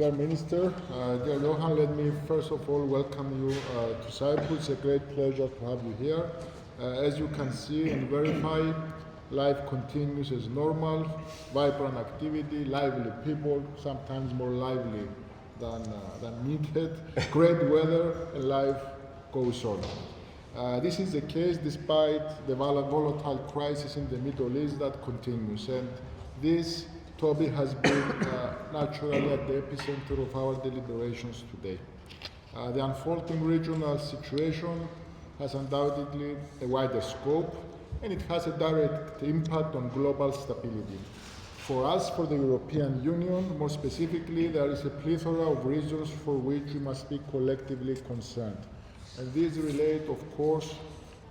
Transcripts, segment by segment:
dear Minister, dear Johann, let me first of all welcome you to Cyprus. It's a great pleasure to have you here. As you can see and verify, life continues as normal, vibrant activity, lively people, sometimes more lively than needed, great weather, and life goes on. This is the case despite the volatile crisis in the Middle East that continues, and this topic has been naturally at the epicenter of our deliberations today. The unfolding regional situation has undoubtedly a wider scope, and it has a direct impact on global stability. For us, for the European Union, more specifically, there is a plethora of reasons for which we must be collectively concerned. And these relate, of course,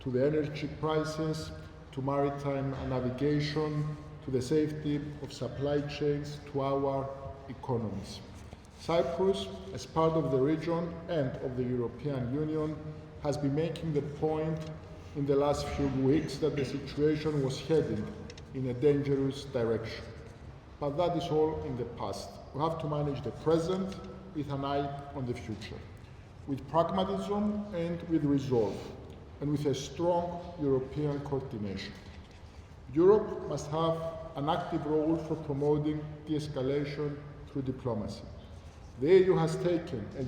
to the energy prices, to maritime navigation, to the safety of supply chains, to our economies. Cyprus, as part of the region and of the European Union, has been making the point in the last few weeks that the situation was heading in a dangerous direction. But that is all in the past. We have to manage the present with an eye on the future, with pragmatism and with resolve, and with a strong European coordination. Europe must have an active role for promoting de-escalation through diplomacy. The EU has taken a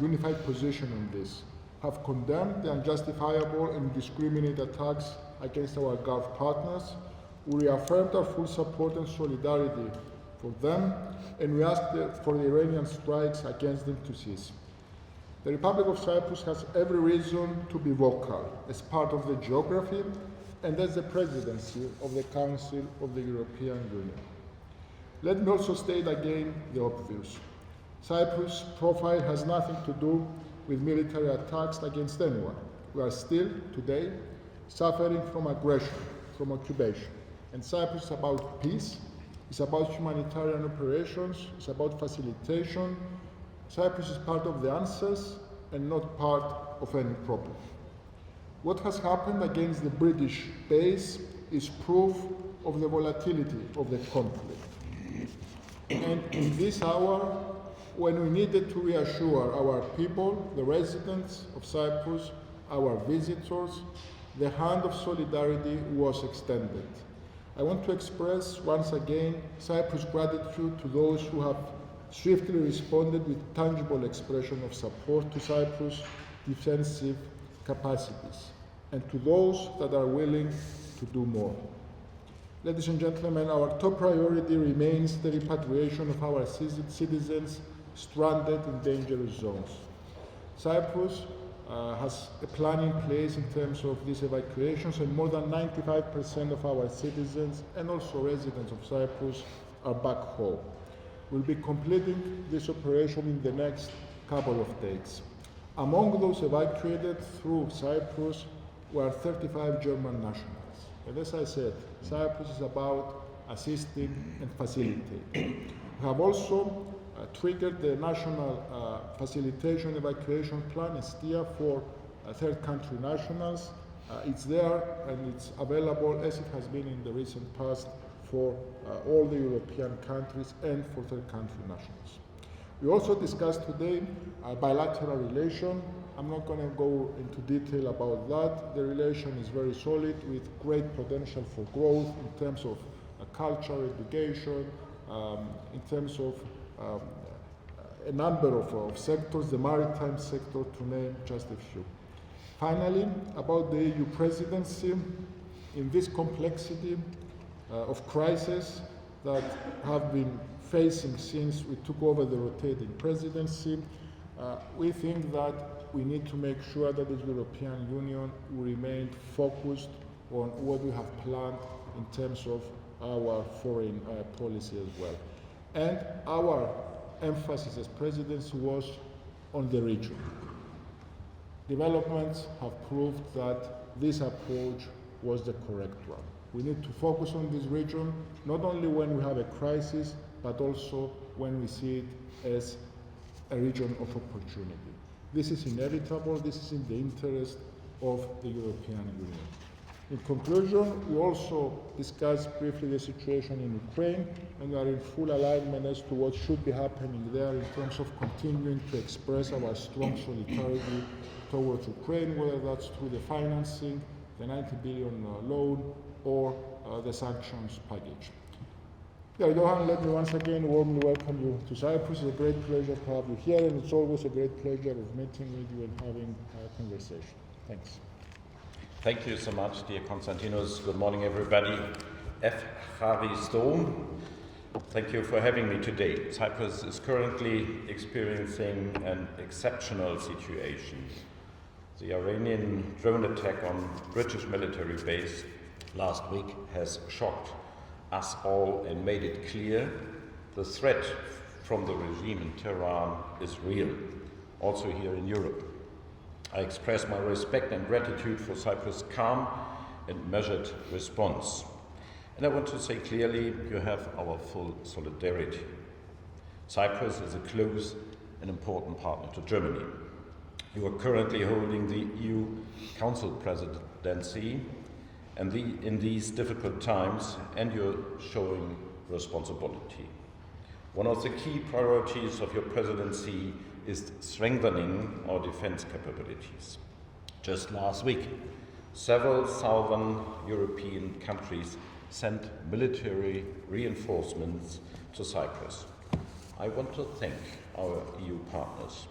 unified position on this, have condemned the unjustifiable and indiscriminate attacks against our Gulf partners. We reaffirmed our full support and solidarity for them, and we asked for the Iranian strikes against them to cease. The Republic of Cyprus has every reason to be vocal as part of the geography and as the presidency of the Council of the European Union. Let me also state again the obvious. Cyprus' profile has nothing to do with military attacks against anyone. We are still, today, suffering from aggression, from occupation. And Cyprus is about peace, it's about humanitarian operations, it's about facilitation. Cyprus is part of the answers and not part of any problem. What has happened against the British base is proof of the volatility of the conflict. And in this hour, when we needed to reassure our people, the residents of Cyprus, our visitors, the hand of solidarity was extended. I want to express once again Cyprus' gratitude to those who have swiftly responded with tangible expression of support to Cyprus' defensive capacities, and to those that are willing to do more. Ladies and gentlemen, our top priority remains the repatriation of our citizens stranded in dangerous zones. Cyprus has a plan in place in terms of these evacuations, and more than 95% of our citizens and also residents of Cyprus are back home. We'll be completing this operation in the next couple of days. Among those evacuated through Cyprus were 35 German nationals. And as I said, Cyprus is about assisting and facilitating. We have also triggered the National Facilitation Evacuation Plan, STIA, for third country nationals. It's there and it's available as it has been in the recent past for all the European countries and for third country nationals. We also discussed today bilateral relation. I'm not going to go into detail about that. The relation is very solid with great potential for growth in terms of culture, education, in terms of a number of sectors, the maritime sector to name just a few. Finally, about the EU presidency, in this complexity of crises that have been facing since we took over the rotating presidency, we think that we need to make sure that the European Union will remain focused on what we have planned in terms of our foreign policy as well. And our emphasis as presidency was on the region. Developments have proved that this approach was the correct one. We need to focus on this region, not only when we have a crisis, but also when we see it as a region of opportunity. This is inevitable, this is in the interest of the European Union. In conclusion, we also discussed briefly the situation in Ukraine, and we are in full alignment as to what should be happening there in terms of continuing to express our strong solidarity towards Ukraine, whether that's through the financing, the 90 billion loan, or the sanctions package. Johann, let me once again warmly welcome you to Cyprus. It's a great pleasure to have you here, and it's always a great pleasure of meeting with you and having a conversation. Thanks. Thank you so much, dear Constantinos. Good morning, everybody. Thank you for having me today. Cyprus is currently experiencing an exceptional situation. The Iranian drone attack on British military base last week has shocked us all and made it clear the threat from the regime in Tehran is real, also here in Europe. I express my respect and gratitude for Cyprus' calm and measured response. And I want to say clearly, you have our full solidarity. Cyprus is a close and important partner to Germany. You are currently holding the EU Council presidency and in these difficult times, and you're showing responsibility. One of the key priorities of your presidency is strengthening our defense capabilities. Just last week, several southern European countries sent military reinforcements to Cyprus. I want to thank our EU partners.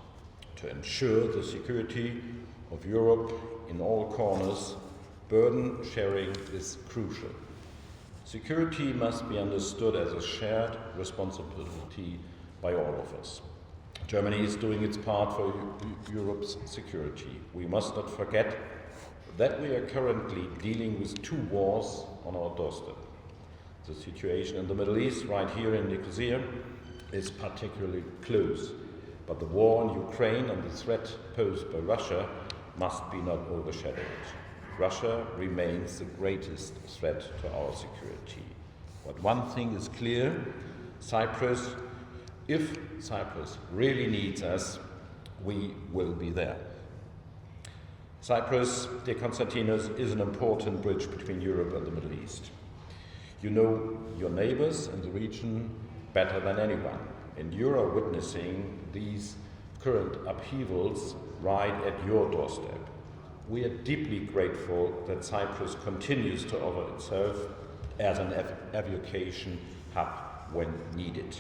To ensure the security of Europe in all corners, burden sharing is crucial. Security must be understood as a shared responsibility by all of us. Germany is doing its part for Europe's security. We must not forget that we are currently dealing with two wars on our doorstep. The situation in the Middle East, right here in Nicosia, is particularly close. But the war in Ukraine and the threat posed by Russia must be not overshadowed. Russia remains the greatest threat to our security. But one thing is clear, if Cyprus really needs us, we will be there. Cyprus, dear Constantinos, is an important bridge between Europe and the Middle East. You know your neighbors in the region better than anyone, and you are witnessing these current upheavals right at your doorstep. We are deeply grateful that Cyprus continues to offer itself as an aviation hub when needed.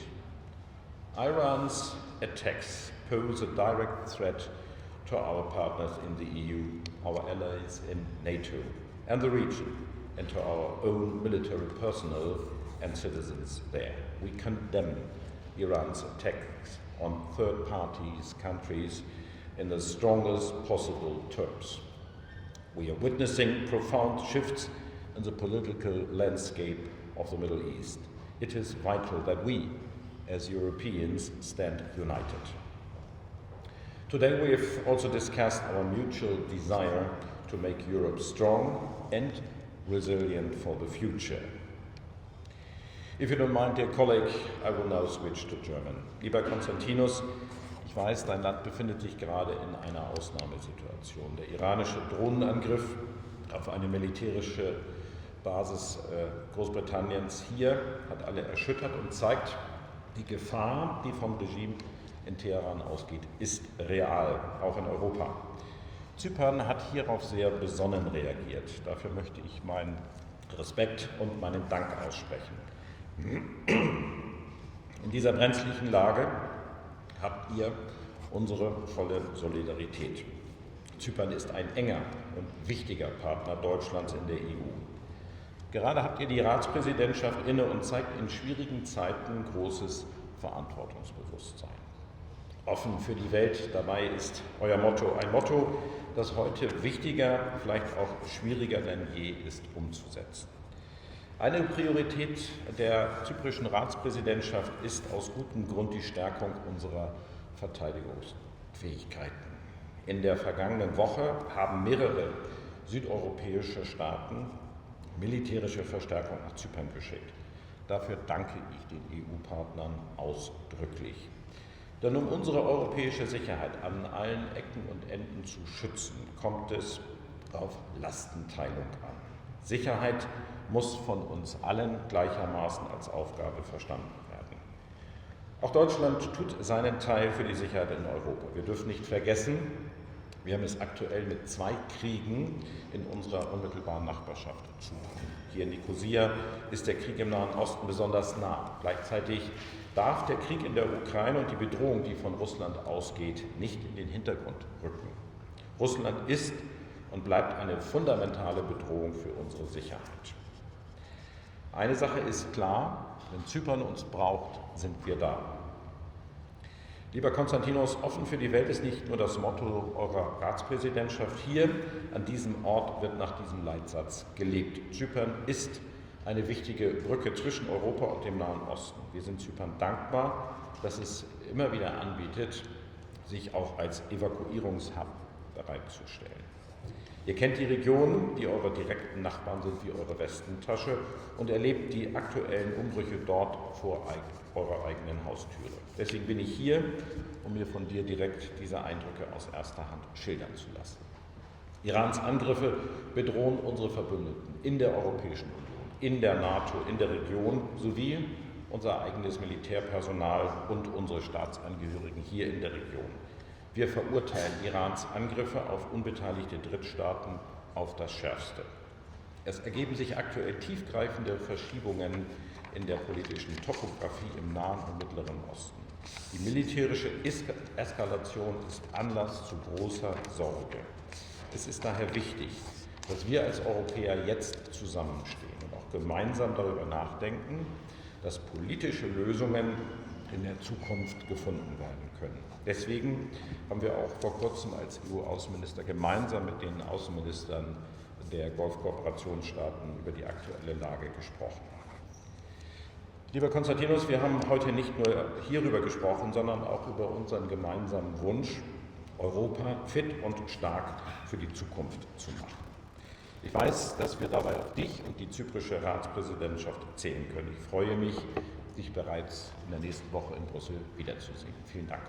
Iran's attacks pose a direct threat to our partners in the EU, our allies in NATO and the region, and to our own military personnel and citizens there. We condemn Iran's attacks on third parties, countries, in the strongest possible terms. We are witnessing profound shifts in the political landscape of the Middle East. It is vital that we, as Europeans, stand united. Today we have also discussed our mutual desire to make Europe strong and resilient for the future. If you don't mind, dear colleague, I will now switch to German. Lieber Konstantinos, ich weiß, dein Land befindet sich gerade in einer Ausnahmesituation. Der iranische Drohnenangriff auf eine militärische Basis Großbritanniens hier hat alle erschüttert und zeigt, die Gefahr, die vom Regime in Teheran ausgeht, ist real, auch in Europa. Zypern hat hierauf sehr besonnen reagiert. Dafür möchte ich meinen Respekt und meinen Dank aussprechen. In dieser brenzlichen Lage habt ihr unsere volle Solidarität. Zypern ist ein enger und wichtiger Partner Deutschlands in der EU. Gerade habt ihr die Ratspräsidentschaft inne und zeigt in schwierigen Zeiten großes Verantwortungsbewusstsein. Offen für die Welt, dabei ist euer Motto ein Motto, das heute wichtiger, vielleicht auch schwieriger denn je ist umzusetzen. Eine Priorität der zyprischen Ratspräsidentschaft ist aus gutem Grund die Stärkung unserer Verteidigungsfähigkeiten. In der vergangenen Woche haben mehrere südeuropäische Staaten militärische Verstärkung nach Zypern geschickt. Dafür danke ich den EU-Partnern ausdrücklich. Denn um unsere europäische Sicherheit an allen Ecken und Enden zu schützen, kommt es auf Lastenteilung an. Sicherheit muss von uns allen gleichermaßen als Aufgabe verstanden werden. Auch Deutschland tut seinen Teil für die Sicherheit in Europa. Wir dürfen nicht vergessen, wir haben es aktuell mit 2 Kriegen in unserer unmittelbaren Nachbarschaft zu tun. Hier in Nikosia ist der Krieg im Nahen Osten besonders nah. Gleichzeitig darf der Krieg in der Ukraine und die Bedrohung, die von Russland ausgeht, nicht in den Hintergrund rücken. Russland ist und bleibt eine fundamentale Bedrohung für unsere Sicherheit. Eine Sache ist klar, wenn Zypern uns braucht, sind wir da. Lieber Constantinos, offen für die Welt ist nicht nur das Motto eurer Ratspräsidentschaft. Hier an diesem Ort wird nach diesem Leitsatz gelebt. Zypern ist eine wichtige Brücke zwischen Europa und dem Nahen Osten. Wir sind Zypern dankbar, dass es immer wieder anbietet, sich auch als Evakuierungshub bereitzustellen. Ihr kennt die Region, die eure direkten Nachbarn sind wie eure Westentasche und erlebt die aktuellen Umbrüche dort vor eurer eigenen Haustüre. Deswegen bin ich hier, um mir von dir direkt diese Eindrücke aus erster Hand schildern zu lassen. Irans Angriffe bedrohen unsere Verbündeten in der Europäischen Union, in der NATO, in der Region sowie unser eigenes Militärpersonal und unsere Staatsangehörigen hier in der Region. Wir verurteilen Irans Angriffe auf unbeteiligte Drittstaaten auf das Schärfste. Es ergeben sich aktuell tiefgreifende Verschiebungen in der politischen Topografie im Nahen und Mittleren Osten. Die militärische Eskalation ist Anlass zu großer Sorge. Es ist daher wichtig, dass wir als Europäer jetzt zusammenstehen und auch gemeinsam darüber nachdenken, dass politische Lösungen in der Zukunft gefunden werden können. Deswegen haben wir auch vor kurzem als EU-Außenminister gemeinsam mit den Außenministern der Golfkooperationsstaaten über die aktuelle Lage gesprochen. Lieber Constantinos, wir haben heute nicht nur hierüber gesprochen, sondern auch über unseren gemeinsamen Wunsch, Europa fit und stark für die Zukunft zu machen. Ich weiß, dass wir dabei auf dich und die zyprische Ratspräsidentschaft zählen können. Ich freue mich, dich bereits in der nächsten Woche in Brüssel wiederzusehen. Vielen Dank.